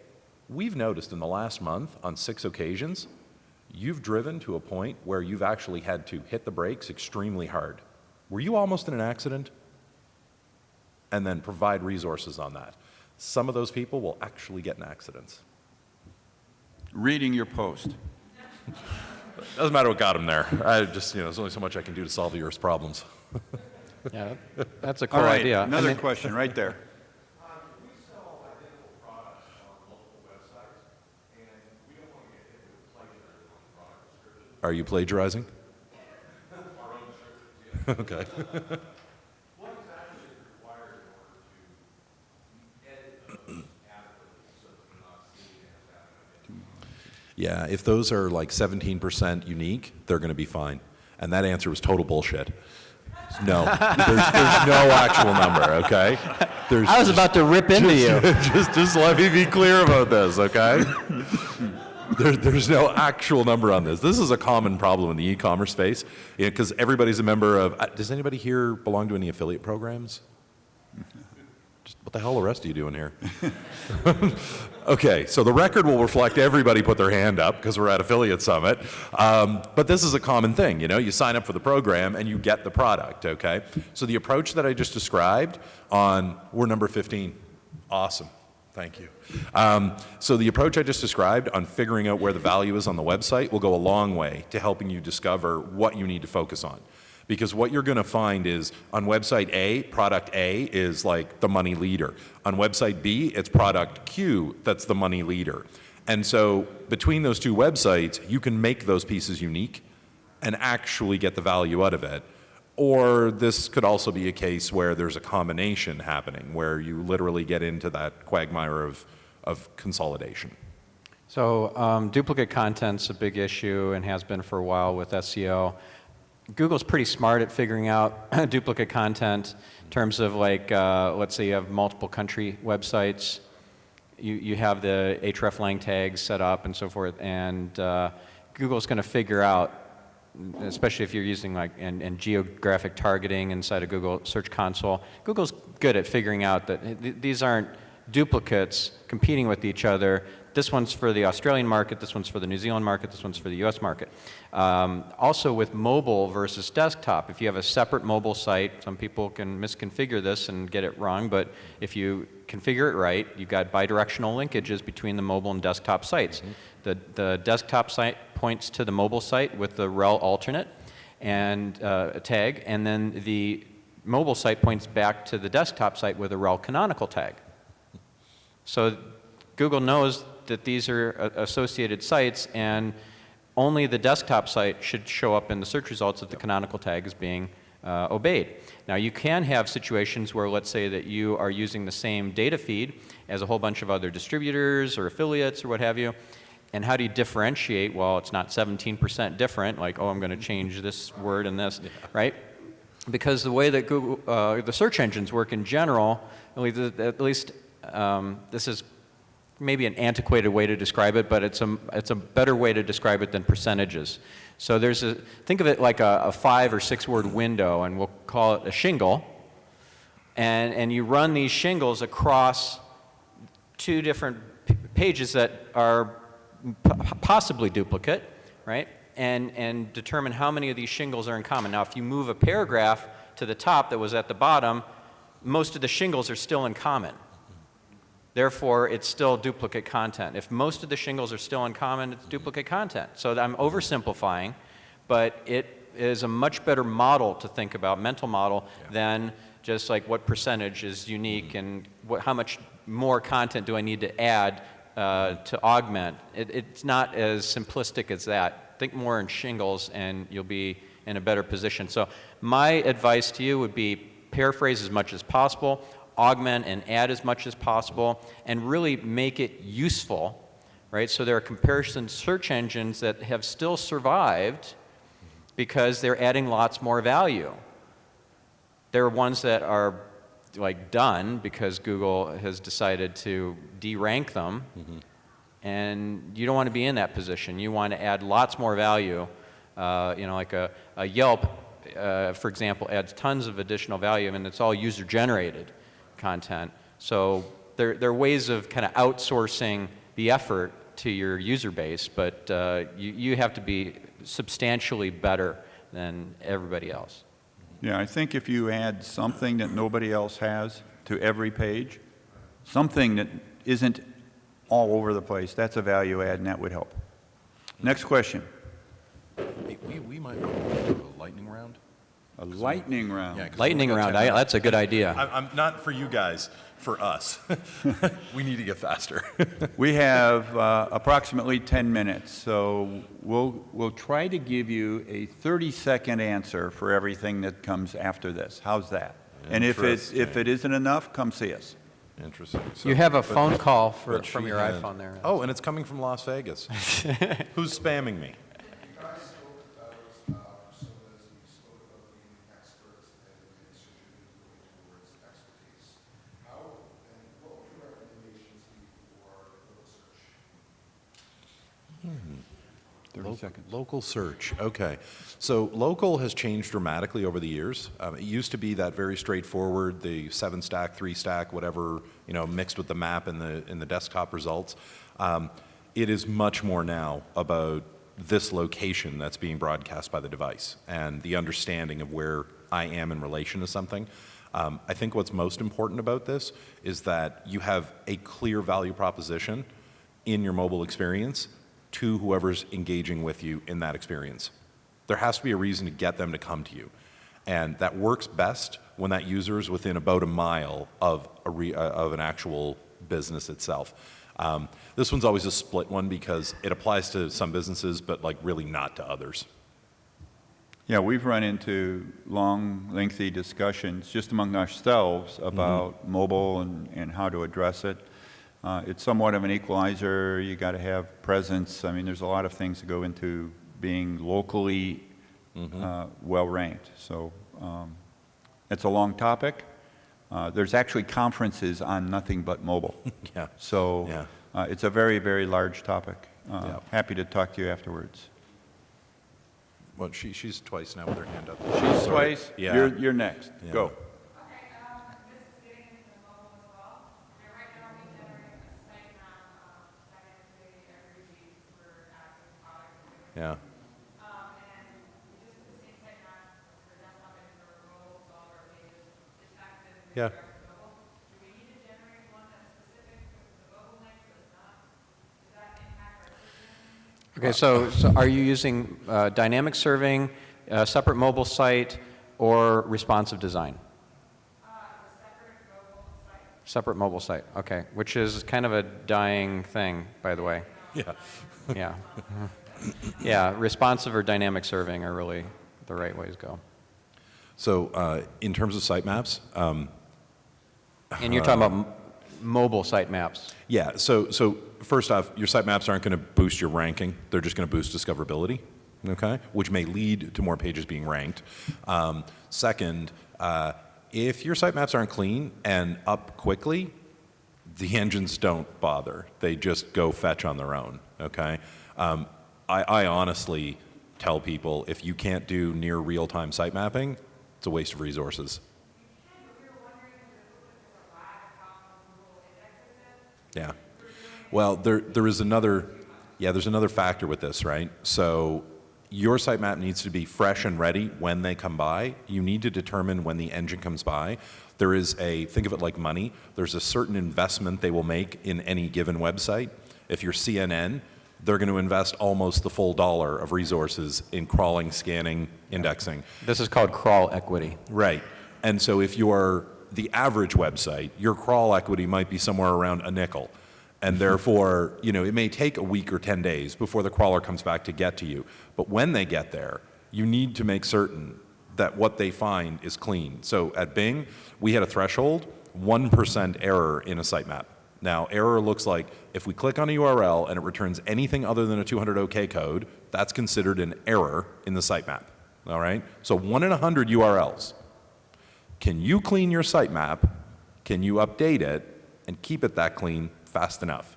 we've noticed in the last month on 6 occasions, you've driven to a point where you've actually had to hit the brakes extremely hard. Were you almost in an accident? And then provide resources on that. Some of those people will actually get in accidents. Reading your post. Doesn't matter what got them there. I just, there's only so much I can do to solve the Earth's problems. Yeah, that's a cool All right, idea. another question right there. We sell identical products on multiple websites, and we don't want to get hit with plagiarism on product description. Are you plagiarizing? Our own descriptions, yeah. Okay. What exactly is required in order to edit those adequately so that we're not seeing it as happening? Yeah, if those are like 17% unique, they're going to be fine. And that answer was total bullshit. No, there's no actual number, okay? I was about to rip into you. Just let me be clear about this, okay? There's no actual number on this. This is a common problem in the e-commerce space, because everybody's a member of, does anybody here belong to any affiliate programs? What the hell are the rest of you doing here? Okay, so the record will reflect everybody put their hand up because we're at Affiliate Summit. But this is a common thing, you sign up for the program and you get the product, okay? So the approach that I just described we're number 15. Awesome, thank you. So the approach I just described on figuring out where the value is on the website will go a long way to helping you discover what you need to focus on. Because what you're going to find is on website A, product A is like the money leader. On website B, it's product Q that's the money leader. And so between those two websites, you can make those pieces unique and actually get the value out of it. Or this could also be a case where there's a combination happening, where you literally get into that quagmire of consolidation. So duplicate content's a big issue and has been for a while with SEO. Google's pretty smart at figuring out duplicate content in terms of let's say you have multiple country websites, you have the hreflang tags set up and so forth, and Google's going to figure out, especially if you're using and geographic targeting inside of Google Search Console, Google's good at figuring out that these aren't duplicates competing with each other. This one's for the Australian market, this one's for the New Zealand market, this one's for the US market. Also with mobile versus desktop, if you have a separate mobile site, some people can misconfigure this and get it wrong, but if you configure it right, you've got bidirectional linkages between the mobile and desktop sites. The desktop site points to the mobile site with the rel alternate and a tag, and then the mobile site points back to the desktop site with a rel canonical tag. So Google knows that these are associated sites, and only the desktop site should show up in the search results if the canonical tag is being obeyed. Now you can have situations where, let's say that you are using the same data feed as a whole bunch of other distributors or affiliates or what have you, and how do you differentiate? Well, it's not 17% different, like, oh, I'm going to change this word and this, right? Because the way that Google, the search engines work in general, at least this is maybe an antiquated way to describe it, but it's a better way to describe it than percentages. So think of it like a 5 or 6 word window, and we'll call it a shingle, and you run these shingles across 2 different pages that are possibly duplicate, right? And determine how many of these shingles are in common. Now, if you move a paragraph to the top that was at the bottom, most of the shingles are still in common. Therefore, it's still duplicate content. If most of the shingles are still in common, it's duplicate content. So I'm oversimplifying, but it is a much better model to think about, mental model, than just like what percentage is unique and how much more content do I need to add to augment. It's not as simplistic as that. Think more in shingles and you'll be in a better position. So my advice to you would be paraphrase as much as possible, augment and add as much as possible, and really make it useful, right? So there are comparison search engines that have still survived because they're adding lots more value. There are ones that are like done because Google has decided to de-rank them, and you don't want to be in that position. You want to add lots more value. Like a Yelp, for example, adds tons of additional value, and it's all user-generated content. So there are ways of kind of outsourcing the effort to your user base, but you have to be substantially better than everybody else. Yeah, I think if you add something that nobody else has to every page, something that isn't all over the place, that's a value add, and that would help. Next question. Hey, we might want to do a lightning round. A lightning round. Yeah, 'cause Lightning we've got round, 10 minutes. that's a good idea. I'm not for you guys, for us. We need to get faster. We have approximately 10 minutes, so we'll try to give you a 30-second answer for everything that comes after this. How's that? And if it isn't enough, come see us. Interesting. You have a phone call but from she your had- iPhone there. Oh, and it's coming from Las Vegas. Who's spamming me? You guys spoke about personas, and you spoke about being experts and institutions going towards expertise. How and what would your recommendations be for local search? 30 seconds. Local search, okay. So local has changed dramatically over the years. It used to be that very straightforward, the 7-stack, 3-stack, whatever, mixed with the map in the desktop results. It is much more now about this location that's being broadcast by the device and the understanding of where I am in relation to something. I think what's most important about this is that you have a clear value proposition in your mobile experience to whoever's engaging with you in that experience. There has to be a reason to get them to come to you. And that works best when that user is within about a mile of an actual business itself. This one's always a split one because it applies to some businesses, but like really not to others. Yeah, we've run into long, lengthy discussions just among ourselves about mobile and how to address it. It's somewhat of an equalizer. You got to have presence. I mean, there's a lot of things that go into being locally well ranked. So it's a long topic. There's actually conferences on nothing but mobile. Yeah. So Yeah. it's a very, very large topic. Yeah. Happy to talk to you afterwards. Well, she's twice now with her hand up. She's Sorry. twice. Yeah. You're next. Yeah. Go. Okay, this is getting into the mobile as well. Right now we Yeah. Yeah. Okay, so are you using dynamic serving, a separate mobile site, or responsive design? Separate mobile site, okay, which is kind of a dying thing, by the way. Yeah. Yeah. Yeah, responsive or dynamic serving are really the right ways to go. So in terms of sitemaps, And you're talking about mobile sitemaps. yeah, so first off, your sitemaps aren't going to boost your ranking. They're just going to boost discoverability, okay, which may lead to more pages being ranked. Second, if your sitemaps aren't clean and up quickly, the engines don't bother. They just go fetch on their own, okay? I honestly tell people, if you can't do near real-time site mapping, it's a waste of resources. Yeah. Well, there is another, there's another factor with this, right? So your sitemap needs to be fresh and ready when they come by. You need to determine when the engine comes by. There is think of it like money. There's a certain investment they will make in any given website. If you're CNN, they're going to invest almost the full dollar of resources in crawling, scanning, indexing. This is called crawl equity. Right. And so if you're the average website, your crawl equity might be somewhere around a nickel. And therefore, it may take a week or 10 days before the crawler comes back to get to you. But when they get there, you need to make certain that what they find is clean. So at Bing, we had a threshold, 1% error in a sitemap. Now, error looks like if we click on a URL and it returns anything other than a 200 OK code, that's considered an error in the sitemap. All right? So 1 in 100 URLs. Can you clean your sitemap? Can you update it and keep it that clean fast enough?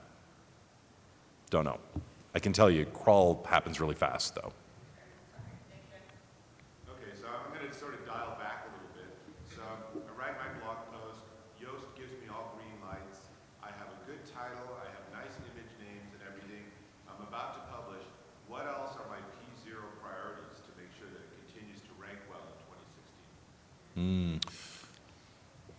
Don't know. I can tell you, crawl happens really fast, though. Okay, so I'm going to sort of dial back a little bit. So I write my blog post. Yoast gives me all green lights. I have a good title. I have nice image names and everything. I'm about to publish. What else are my P0 priorities to make sure that it continues to rank well in 2016?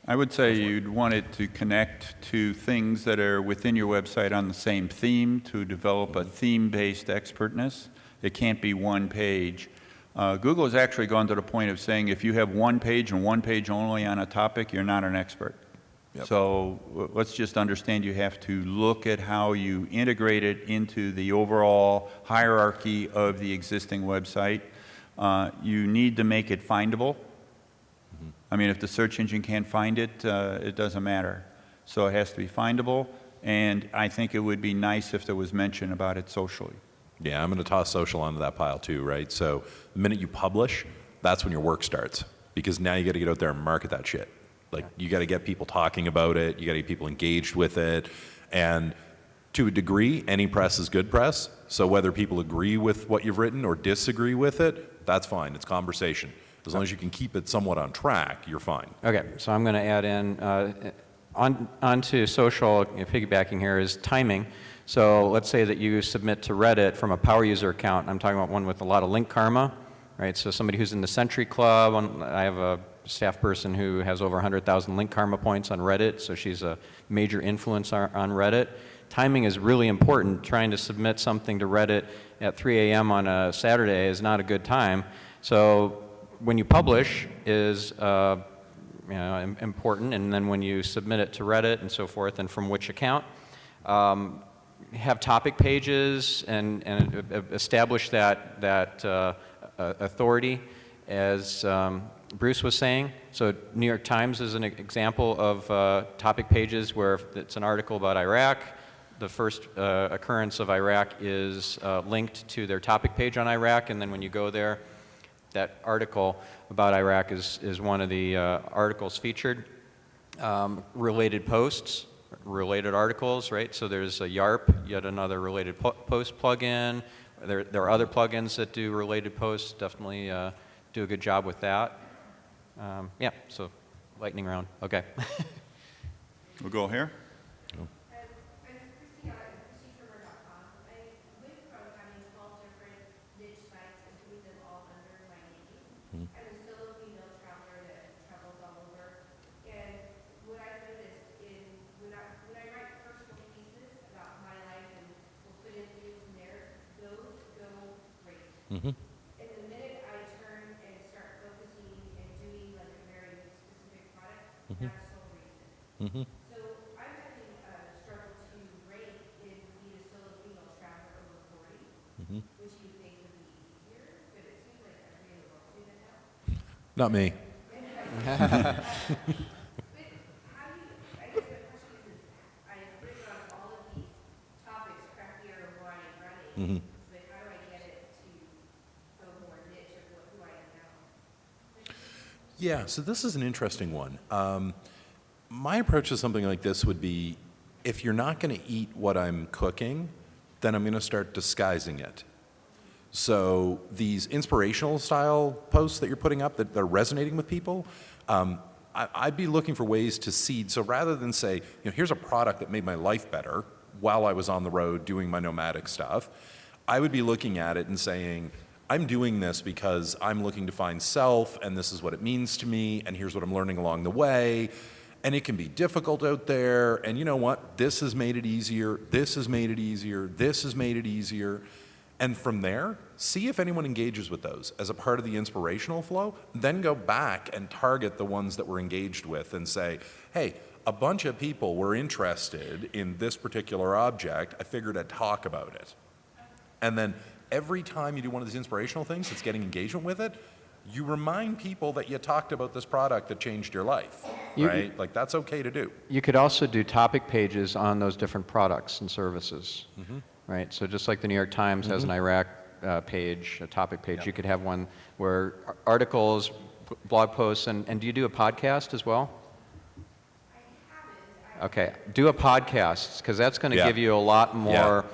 I would say you'd want it to connect to things that are within your website on the same theme to develop a theme-based expertness. It can't be one page. Google has actually gone to the point of saying if you have one page and one page only on a topic, you're not an expert. Yep. So let's just understand you have to look at how you integrate it into the overall hierarchy of the existing website. You need to make it findable. I mean, if the search engine can't find it, it doesn't matter. So it has to be findable, and I think it would be nice if there was mention about it socially. Yeah, I'm going to toss social onto that pile too, right? So the minute you publish, that's when your work starts, because now you got to get out there and market that shit. Like, you got to get people talking about it, you got to get people engaged with it, and to a degree, any press is good press. So whether people agree with what you've written or disagree with it, that's fine. It's conversation. As long as you can keep it somewhat on track, you're fine. Okay, so I'm going to add in, onto social, piggybacking here, is timing. So let's say that you submit to Reddit from a power user account. I'm talking about one with a lot of link karma, right? So somebody who's in the Century Club. I have a staff person who has over 100,000 link karma points on Reddit, so she's a major influencer on Reddit. Timing is really important. Trying to submit something to Reddit at 3 a.m. on a Saturday is not a good time. So when you publish is important, and then when you submit it to Reddit and so forth, and from which account. Have topic pages and establish that authority, as Bruce was saying. So New York Times is an example of topic pages where if it's an article about Iraq, the first occurrence of Iraq is linked to their topic page on Iraq, and then when you go there, that article about Iraq is one of the articles featured. Related posts, related articles, right? So there's a YARP, yet another related post plugin. There are other plugins that do related posts, definitely do a good job with that. Yeah, so lightning round, okay. We'll go here. And the minute I turn and start focusing and doing like a very specific product, that's sole reason. So I'm having a struggle to rank in being a solo female traveler over 40, which you think would be easier, but it seems like I'm really able to do that now. Not me. But how do you, I guess my question is I've written on all of these topics, craft beer, wine, and running, but how do I get it to go more niche of who I am now? Yeah, so this is an interesting one. My approach to something like this would be, if you're not going to eat what I'm cooking, then I'm going to start disguising it. So these inspirational style posts that you're putting up that are resonating with people, I'd be looking for ways to seed. So rather than say, here's a product that made my life better while I was on the road doing my nomadic stuff, I would be looking at it and saying, I'm doing this because I'm looking to find self, and this is what it means to me, and here's what I'm learning along the way. And it can be difficult out there, and you know what? This has made it easier, this has made it easier, this has made it easier. And from there, see if anyone engages with those as a part of the inspirational flow, then go back and target the ones that we're engaged with and say, hey, a bunch of people were interested in this particular object, I figured I'd talk about it. And then every time you do one of these inspirational things that's getting engagement with it, you remind people that you talked about this product that changed your life, right? Like, that's okay to do. You could also do topic pages on those different products and services, right? So just like the New York Times has an Iraq page, a topic page, you could have one where articles, blog posts, and do you do a podcast as well? Okay, do a podcast, because that's going to give you a lot more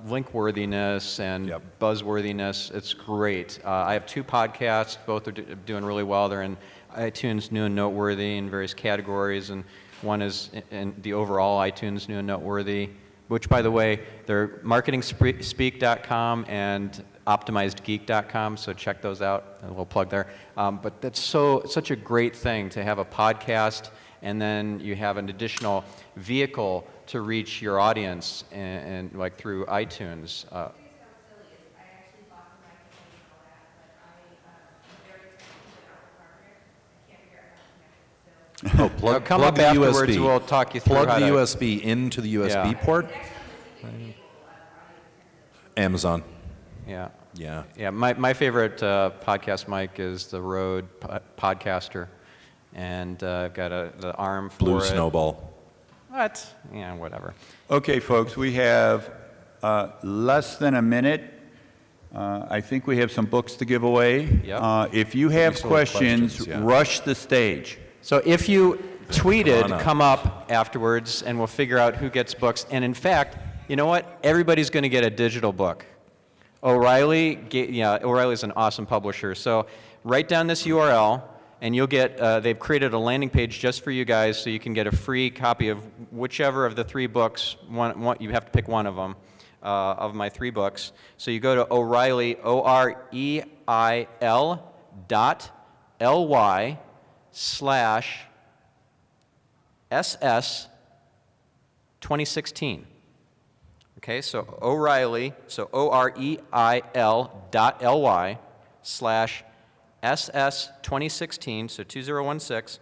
link worthiness and buzzworthiness. It's great. I have 2 podcasts. Both are doing really well. They're in iTunes New and Noteworthy in various categories, and one is in the overall iTunes New and Noteworthy, which, by the way, they're marketingspeak.com and optimizedgeek.com, so check those out. A little plug there. But that's such a great thing to have a podcast, and then you have an additional vehicle to reach your audience and like through iTunes. It sounds silly. I actually bought the microphone and all that, but I'm very technical and hardware. I can't figure out how to connect it. So Plug, come plug up the afterwards, USB. we'll talk you through Plug how the to- USB into the USB port. Amazon. Yeah. Yeah. Yeah, my favorite podcast mic is the Rode Podcaster, and I've got the arm for Blue it. Snowball. What? Yeah, whatever. Okay, folks, we have less than a minute. I think we have some books to give away. Yep. If you have still have questions, questions, yeah. rush the stage. So if you tweeted, Run up. come up afterwards, and we'll figure out who gets books. And in fact, you know what? Everybody's going to get a digital book. O'Reilly's an awesome publisher. So write down this URL, and you'll get, they've created a landing page just for you guys, so you can get a free copy of whichever of the 3 books, one you have to pick one of them, of my 3 books. So you go to O'Reilly, OREIL.ly/SS 2016. Okay, so O'Reilly, so OREIL.ly/SS 2016, so 2016.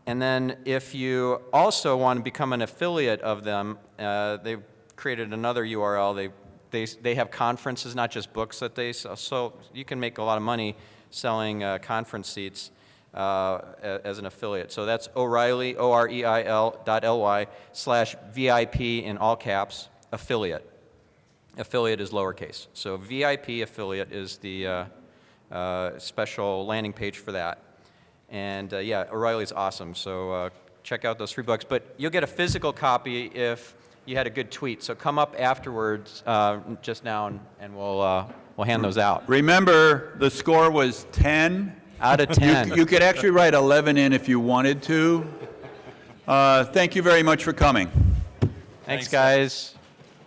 And then if you also want to become an affiliate of them, they've created another URL. They have conferences, not just books that they sell. So you can make a lot of money selling conference seats as an affiliate. So that's O'Reilly, OREIL.ly/VIP in all caps, affiliate. Affiliate is lowercase. So VIP affiliate is the special landing page for that. And yeah, O'Reilly's awesome. So check out those 3 books. But you'll get a physical copy if you had a good tweet. So come up afterwards, just now, and we'll hand those out. Remember, the score was 10. Out of 10. You could actually write 11 in if you wanted to. Thank you very much for coming. Thanks, guys.